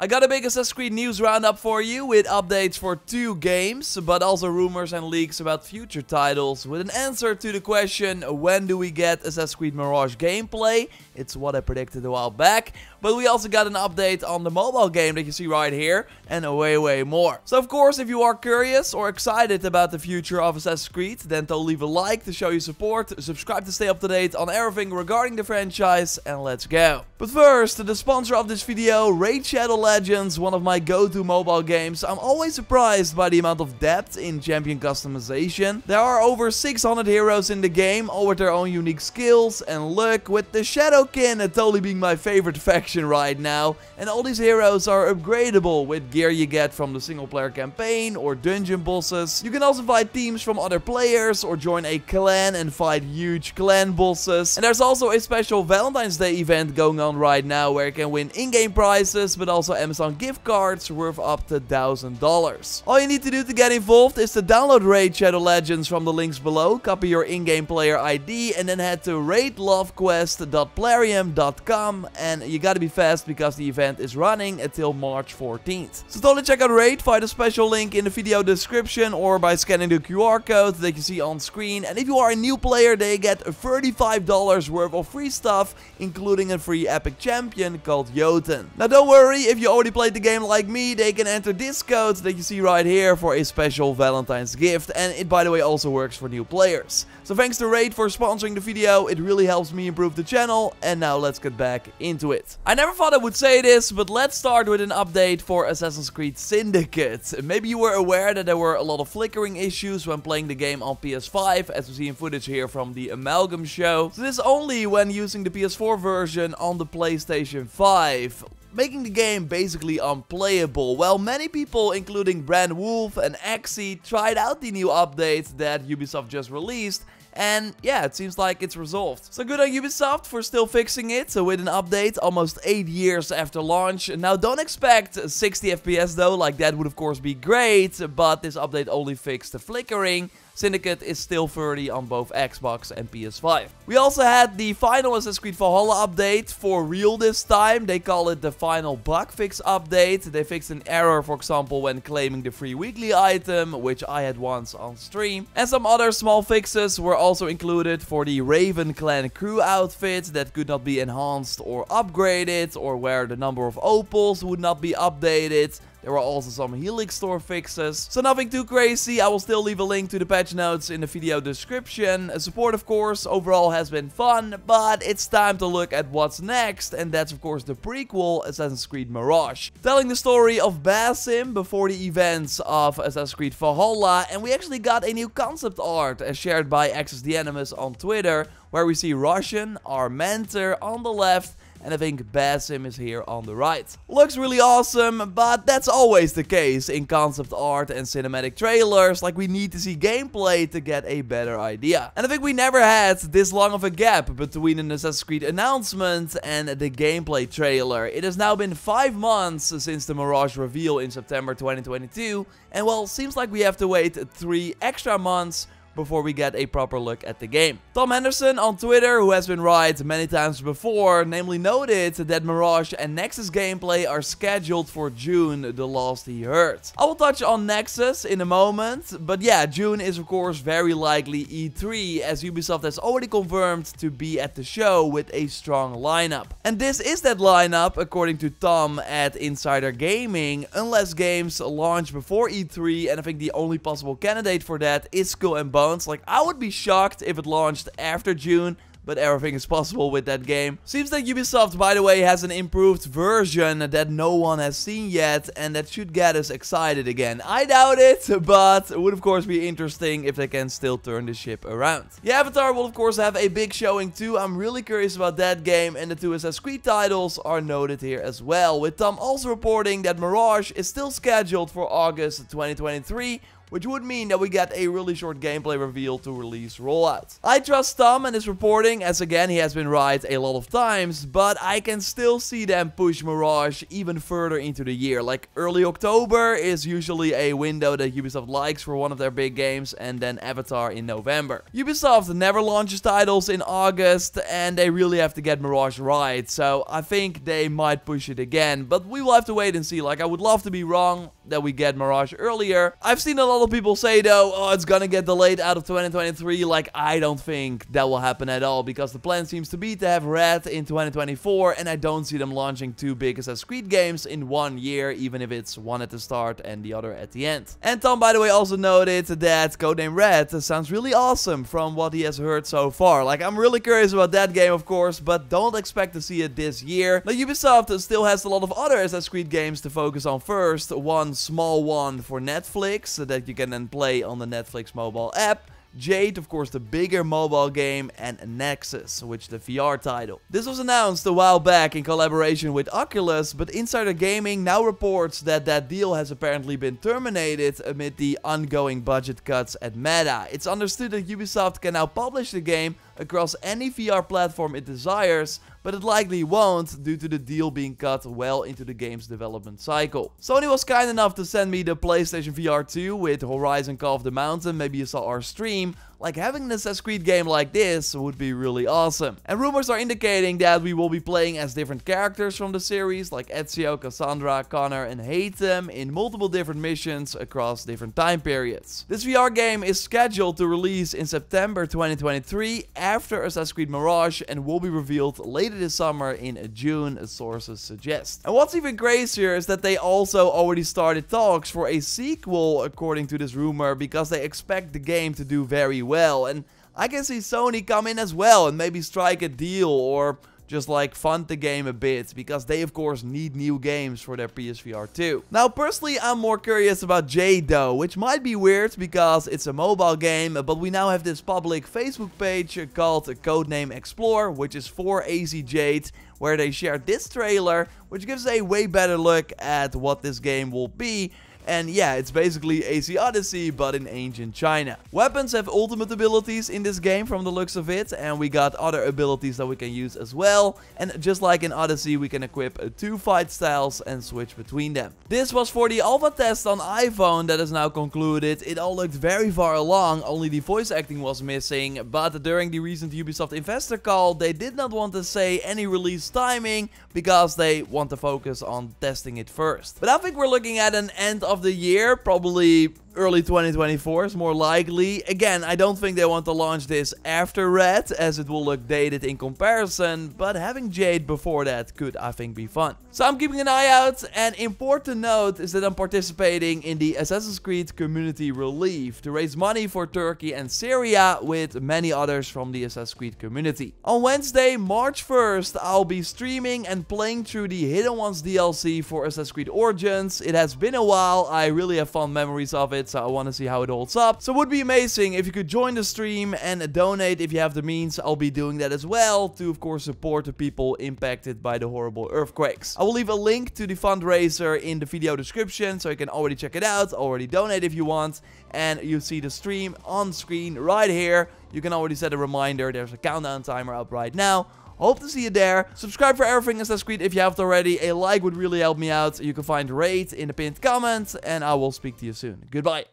I got a big Assassin's Creed news roundup for you with updates for 2 games, but also rumors and leaks about future titles with an answer to the question, when do we get Assassin's Creed Mirage gameplay? It's what I predicted a while back, but we also got an update on the mobile game that you see right here, and way more. So of course, if you are curious or excited about the future of Assassin's Creed, then don't leave a like to show your support, subscribe to stay up to date on everything regarding the franchise, and let's go. But first, the sponsor of this video, Raid Shadow Legends, one of my go-to mobile games. I'm always surprised by the amount of depth in champion customization. There are over 600 heroes in the game, all with their own unique skills, and look, with the Shadowkin totally being my favorite faction right now. And all these heroes are upgradable with gear you get from the single player campaign or dungeon bosses. You can also fight teams from other players or join a clan and fight huge clan bosses. And there's also a special Valentine's Day event going on right now where you can win in-game prizes, but also Amazon gift cards worth up to $1,000. All you need to do to get involved is to download Raid Shadow Legends from the links below, copy your in-game player ID, and then head to raidlovequest.plarium.com, and you gotta be fast because the event is running until March 14th. So totally check out Raid via the special link in the video description or by scanning the QR code that you see on screen. And if you are a new player, they get $35 worth of free stuff, including a free epic champion called Jotun. Now don't worry, if you already played the game like me, they can enter this code that you see right here for a special Valentine's gift, and it by the way also works for new players. So thanks to Raid for sponsoring the video, it really helps me improve the channel, and now let's get back into it. I never thought I would say this, but let's start with an update for Assassin's Creed Syndicate. Maybe you were aware that there were a lot of flickering issues when playing the game on PS5, as we see in footage here from the Amalgam show. So this is only when using the PS4 version on the PlayStation 5. Making the game basically unplayable. Well, many people, including Brand Wolf and Axie, tried out the new update that Ubisoft just released, and yeah, it seems like it's resolved. So good on Ubisoft for still fixing it, so with an update almost 8 years after launch. Now don't expect 60 FPS though, like that would of course be great, but this update only fixed the flickering. Syndicate is still 30 on both Xbox and PS5. We also had the final Assassin's Creed Valhalla update, for real this time. They call it the final bug fix update. They fixed an error, for example, when claiming the free weekly item, which I had once on stream. And some other small fixes were also included for the Raven Clan crew outfit that could not be enhanced or upgraded, or where the number of opals would not be updated. There were also some Helix store fixes, so nothing too crazy. I will still leave a link to the patch notes in the video description. Support, of course, overall has been fun, but it's time to look at what's next, and that's of course the prequel Assassin's Creed Mirage. Telling the story of Basim before the events of Assassin's Creed Valhalla, and we actually got a new concept art as shared by Access the Animus on Twitter, where we see Russian, our mentor, on the left, and I think Basim is here on the right. Looks really awesome, but that's always the case in concept art and cinematic trailers. Like, we need to see gameplay to get a better idea. And I think we never had this long of a gap between an Assassin's Creed announcement and the gameplay trailer. It has now been 5 months since the Mirage reveal in September 2022, and well, seems like we have to wait 3 extra months before we get a proper look at the game. Tom Henderson on Twitter, who has been right many times before, namely noted that Mirage and Nexus gameplay are scheduled for June, the last he heard. I will touch on Nexus in a moment, but yeah, June is of course very likely E3, as Ubisoft has already confirmed to be at the show with a strong lineup. And this is that lineup, according to Tom at Insider Gaming, unless games launch before E3, and I think the only possible candidate for that is Skull and Bones. Like, I would be shocked if it launched after June, but everything is possible with that game. Seems that Ubisoft, by the way, has an improved version that no one has seen yet, and that should get us excited again. I doubt it, but it would of course be interesting if they can still turn the ship around. The Avatar will of course have a big showing too. I'm really curious about that game, and the 2 Assassin's Creed titles are noted here as well, with Tom also reporting that Mirage is still scheduled for August 2023, which would mean that we get a really short gameplay reveal to release rollout. I trust Tom and his reporting, as again he has been right a lot of times, but I can still see them push Mirage even further into the year. Like early October is usually a window that Ubisoft likes for one of their big games, and then Avatar in November. Ubisoft never launches titles in August, and they really have to get Mirage right, so I think they might push it again, but we will have to wait and see. Like, I would love to be wrong that we get Mirage earlier. I've seen a lot of people say though, oh, it's gonna get delayed out of 2023. Like, I don't think that will happen at all, because the plan seems to be to have Red in 2024, and I don't see them launching two big Assassin's Creed games in 1 year, even if it's one at the start and the other at the end. And Tom, by the way, also noted that Codename Red sounds really awesome from what he has heard so far. Like, I'm really curious about that game, of course, but don't expect to see it this year. Now, Ubisoft still has a lot of other Assassin's Creed games to focus on first. One small one for Netflix, so that you can then play on the Netflix mobile app. Jade, of course, the bigger mobile game, and Nexus, which is the VR title. This was announced a while back in collaboration with Oculus, but Insider Gaming now reports that that deal has apparently been terminated amid the ongoing budget cuts at Meta. It's understood that Ubisoft can now publish the game across any VR platform it desires, but it likely won't due to the deal being cut well into the game's development cycle. Sony was kind enough to send me the PlayStation VR 2 with Horizon Call of the Mountain. Maybe you saw our stream. Like, having an Assassin's Creed game like this would be really awesome. And rumors are indicating that we will be playing as different characters from the series, like Ezio, Cassandra, Connor, and Haytham, in multiple different missions across different time periods. This VR game is scheduled to release in September 2023 after Assassin's Creed Mirage, and will be revealed later this summer in June, as sources suggest. And what's even crazier is that they also already started talks for a sequel, according to this rumor, because they expect the game to do very well. And I can see Sony come in as well and maybe strike a deal, or just like fund the game a bit, because they of course need new games for their PSVR 2. Now, personally, I'm more curious about Jade though, which might be weird because it's a mobile game, but we now have this public Facebook page called Codename Explore, which is for AC Jade, where they shared this trailer, which gives a way better look at what this game will be. And yeah, it's basically AC Odyssey, but in ancient China. Weapons have ultimate abilities in this game from the looks of it, and we got other abilities that we can use as well. And just like in Odyssey, we can equip 2 fight styles and switch between them. This was for the alpha test on iPhone that is now concluded. It all looked very far along, only the voice acting was missing, but during the recent Ubisoft investor call, they did not want to say any release timing, because they want to focus on testing it first. But I think we're looking at an end of the year, probably early 2024 is more likely. Again, I don't think they want to launch this after Red, as it will look dated in comparison, but having Jade before that could, I think, be fun. So I'm keeping an eye out, and important note is that I'm participating in the Assassin's Creed Community Relief to raise money for Turkey and Syria with many others from the Assassin's Creed community. On Wednesday, March 1st, I'll be streaming and playing through the Hidden Ones DLC for Assassin's Creed Origins. It has been a while, I really have fond memories of it, so I want to see how it holds up. So it would be amazing if you could join the stream and donate if you have the means. I'll be doing that as well to, of course, support the people impacted by the horrible earthquakes. I will leave a link to the fundraiser in the video description, so you can already check it out, already donate if you want, and you see the stream on screen right here. You can already set a reminder. There's a countdown timer up right now. Hope to see you there. Subscribe for everything Assassin's Creed if you haven't already. A like would really help me out. You can find Raid in the pinned comment, and I will speak to you soon. Goodbye.